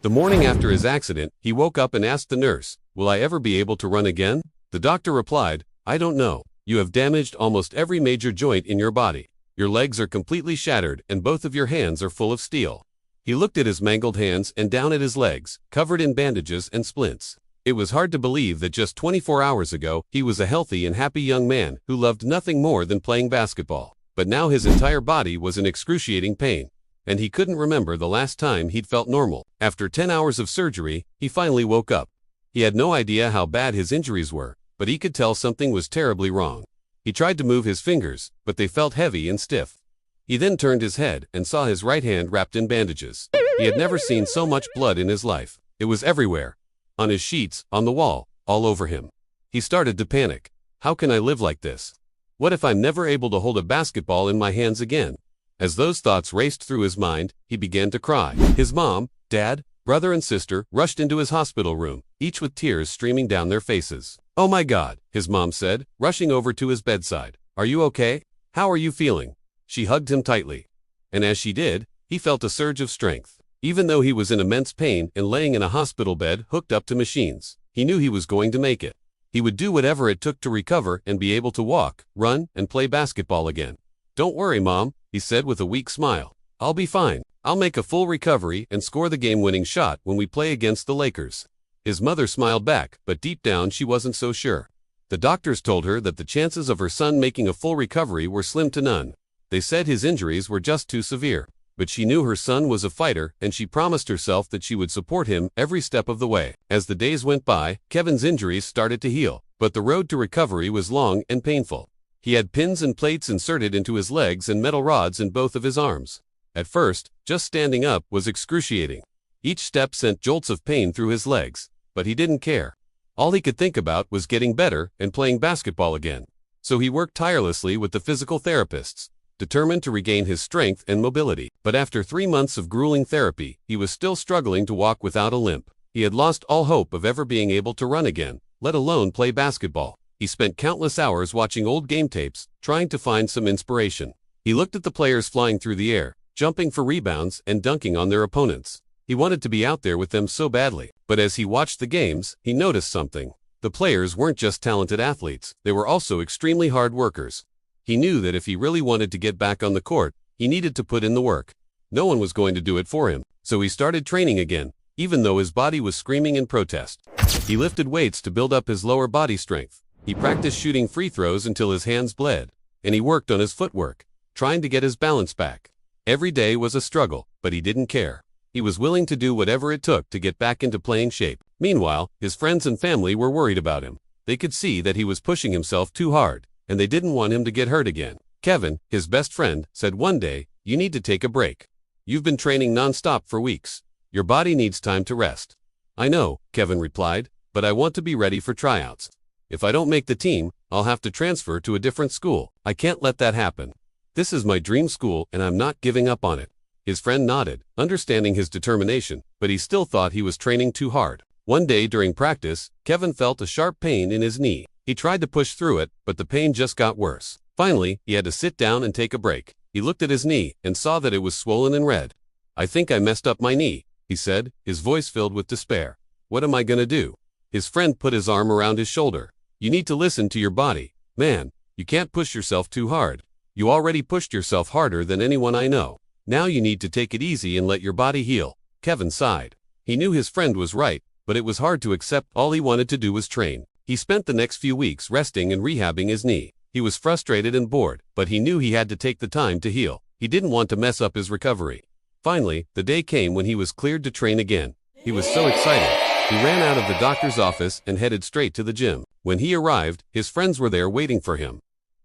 The morning after his accident, he woke up and asked the nurse, "Will I ever be able to run again?" The doctor replied, "I don't know. You have damaged almost every major joint in your body. Your legs are completely shattered and both of your hands are full of steel." He looked at his mangled hands and down at his legs, covered in bandages and splints. It was hard to believe that just 24 hours ago, he was a healthy and happy young man who loved nothing more than playing basketball. But now his entire body was in excruciating pain, and he couldn't remember the last time he'd felt normal. After 10 hours of surgery, he finally woke up. He had no idea how bad his injuries were, but he could tell something was terribly wrong. He tried to move his fingers, but they felt heavy and stiff. He then turned his head and saw his right hand wrapped in bandages. He had never seen so much blood in his life. It was everywhere. On his sheets, on the wall, all over him. He started to panic. How can I live like this? What if I'm never able to hold a basketball in my hands again? As those thoughts raced through his mind, he began to cry. His mom, dad, brother and sister rushed into his hospital room, each with tears streaming down their faces. "Oh my God," his mom said, rushing over to his bedside. "Are you okay? How are you feeling?" She hugged him tightly. And as she did, he felt a surge of strength. Even though he was in immense pain and laying in a hospital bed hooked up to machines, he knew he was going to make it. He would do whatever it took to recover and be able to walk, run, and play basketball again. "Don't worry, Mom," he said with a weak smile. "I'll be fine. I'll make a full recovery and score the game-winning shot when we play against the Lakers." His mother smiled back, but deep down she wasn't so sure. The doctors told her that the chances of her son making a full recovery were slim to none. They said his injuries were just too severe. But she knew her son was a fighter, and she promised herself that she would support him every step of the way. As the days went by, Kevin's injuries started to heal, but the road to recovery was long and painful. He had pins and plates inserted into his legs and metal rods in both of his arms. At first, just standing up was excruciating. Each step sent jolts of pain through his legs, but he didn't care. All he could think about was getting better and playing basketball again. So he worked tirelessly with the physical therapists, determined to regain his strength and mobility. But after 3 months of grueling therapy, he was still struggling to walk without a limp. He had lost all hope of ever being able to run again, let alone play basketball. He spent countless hours watching old game tapes, trying to find some inspiration. He looked at the players flying through the air, jumping for rebounds and dunking on their opponents. He wanted to be out there with them so badly. But as he watched the games, he noticed something. The players weren't just talented athletes, they were also extremely hard workers. He knew that if he really wanted to get back on the court, he needed to put in the work. No one was going to do it for him, so he started training again, even though his body was screaming in protest. He lifted weights to build up his lower body strength. He practiced shooting free throws until his hands bled, and he worked on his footwork, trying to get his balance back. Every day was a struggle, but he didn't care. He was willing to do whatever it took to get back into playing shape. Meanwhile, his friends and family were worried about him. They could see that he was pushing himself too hard, and they didn't want him to get hurt again. Kevin, his best friend, said one day, "You need to take a break. You've been training non-stop for weeks. Your body needs time to rest." "I know," Kevin replied, "but I want to be ready for tryouts. If I don't make the team, I'll have to transfer to a different school. I can't let that happen. This is my dream school and I'm not giving up on it." His friend nodded, understanding his determination, but he still thought he was training too hard. One day during practice, Kevin felt a sharp pain in his knee. He tried to push through it, but the pain just got worse. Finally, he had to sit down and take a break. He looked at his knee and saw that it was swollen and red. "I think I messed up my knee," he said, his voice filled with despair. "What am I gonna do?" His friend put his arm around his shoulder. "You need to listen to your body. Man, you can't push yourself too hard. You already pushed yourself harder than anyone I know. Now you need to take it easy and let your body heal." Kevin sighed. He knew his friend was right, but it was hard to accept. All he wanted to do was train. He spent the next few weeks resting and rehabbing his knee. He was frustrated and bored, but he knew he had to take the time to heal. He didn't want to mess up his recovery. Finally, the day came when he was cleared to train again. He was so excited. He ran out of the doctor's office and headed straight to the gym. When he arrived, his friends were there waiting for him.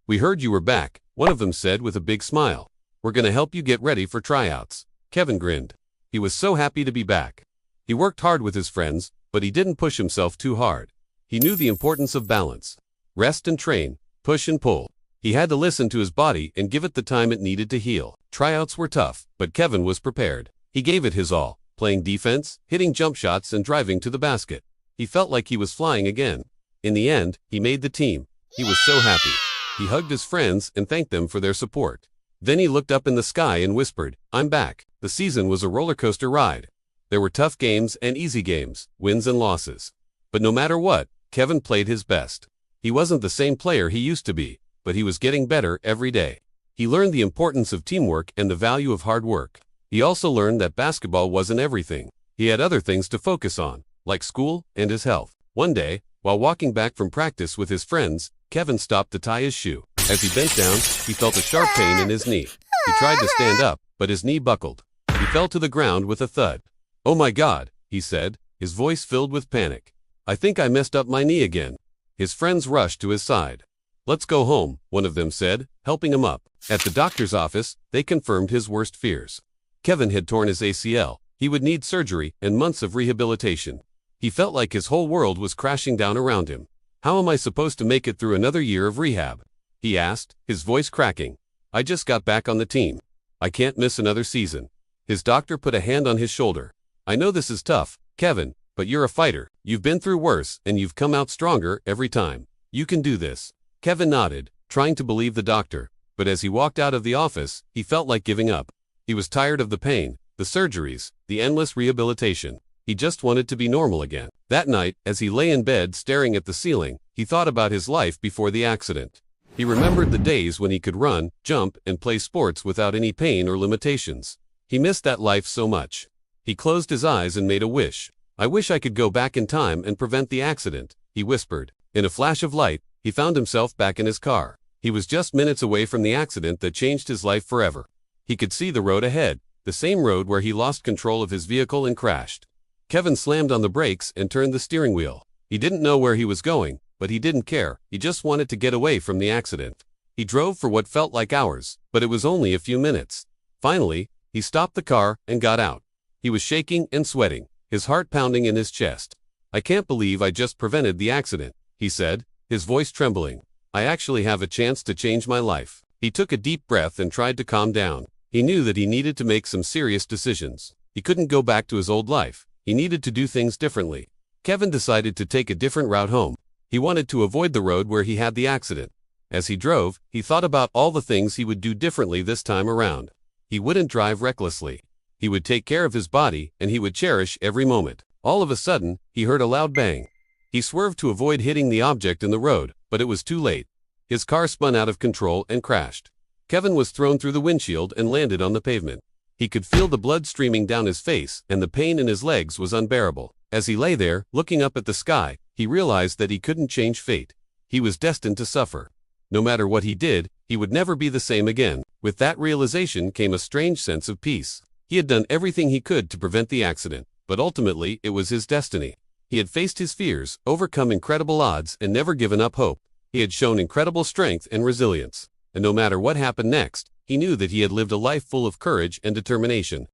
"We heard you were back," one of them said with a big smile. "We're going to help you get ready for tryouts." Kevin grinned. He was so happy to be back. He worked hard with his friends, but he didn't push himself too hard. He knew the importance of balance. Rest and train, push and pull. He had to listen to his body and give it the time it needed to heal. Tryouts were tough, but Kevin was prepared. He gave it his all, playing defense, hitting jump shots and driving to the basket. He felt like he was flying again. In the end, he made the team. He was so happy. He hugged his friends and thanked them for their support. Then he looked up in the sky and whispered, "I'm back." The season was a roller coaster ride. There were tough games and easy games, wins and losses. But no matter what, Kevin played his best. He wasn't the same player he used to be, but he was getting better every day. He learned the importance of teamwork and the value of hard work. He also learned that basketball wasn't everything. He had other things to focus on, like school and his health. One day, while walking back from practice with his friends, Kevin stopped to tie his shoe. As he bent down, he felt a sharp pain in his knee. He tried to stand up, but his knee buckled. He fell to the ground with a thud. "Oh my God," he said, his voice filled with panic. "I think I messed up my knee again." His friends rushed to his side. "Let's go home," one of them said, helping him up. At the doctor's office, they confirmed his worst fears. Kevin had torn his ACL. He would need surgery and months of rehabilitation. He felt like his whole world was crashing down around him. "How am I supposed to make it through another year of rehab?" he asked, his voice cracking. "I just got back on the team. I can't miss another season." His doctor put a hand on his shoulder. "I know this is tough, Kevin, but you're a fighter. You've been through worse, and you've come out stronger every time. You can do this." Kevin nodded, trying to believe the doctor, but as he walked out of the office, he felt like giving up. He was tired of the pain, the surgeries, the endless rehabilitation. He just wanted to be normal again. That night, as he lay in bed staring at the ceiling, he thought about his life before the accident. He remembered the days when he could run, jump, and play sports without any pain or limitations. He missed that life so much. He closed his eyes and made a wish. "I wish I could go back in time and prevent the accident," he whispered. In a flash of light, he found himself back in his car. He was just minutes away from the accident that changed his life forever. He could see the road ahead, the same road where he lost control of his vehicle and crashed. Kevin slammed on the brakes and turned the steering wheel. He didn't know where he was going, but he didn't care. He just wanted to get away from the accident. He drove for what felt like hours, but it was only a few minutes. Finally, he stopped the car and got out. He was shaking and sweating, his heart pounding in his chest. "I can't believe I just prevented the accident," he said, his voice trembling. "I actually have a chance to change my life." He took a deep breath and tried to calm down. He knew that he needed to make some serious decisions. He couldn't go back to his old life. He needed to do things differently. Kevin decided to take a different route home. He wanted to avoid the road where he had the accident. As he drove, he thought about all the things he would do differently this time around. He wouldn't drive recklessly. He would take care of his body, and he would cherish every moment. All of a sudden, he heard a loud bang. He swerved to avoid hitting the object in the road, but it was too late. His car spun out of control and crashed. Kevin was thrown through the windshield and landed on the pavement. He could feel the blood streaming down his face, and the pain in his legs was unbearable. As he lay there, looking up at the sky, he realized that he couldn't change fate. He was destined to suffer. No matter what he did, he would never be the same again. With that realization came a strange sense of peace. He had done everything he could to prevent the accident, but ultimately it was his destiny. He had faced his fears, overcome incredible odds, and never given up hope. He had shown incredible strength and resilience. And no matter what happened next, he knew that he had lived a life full of courage and determination.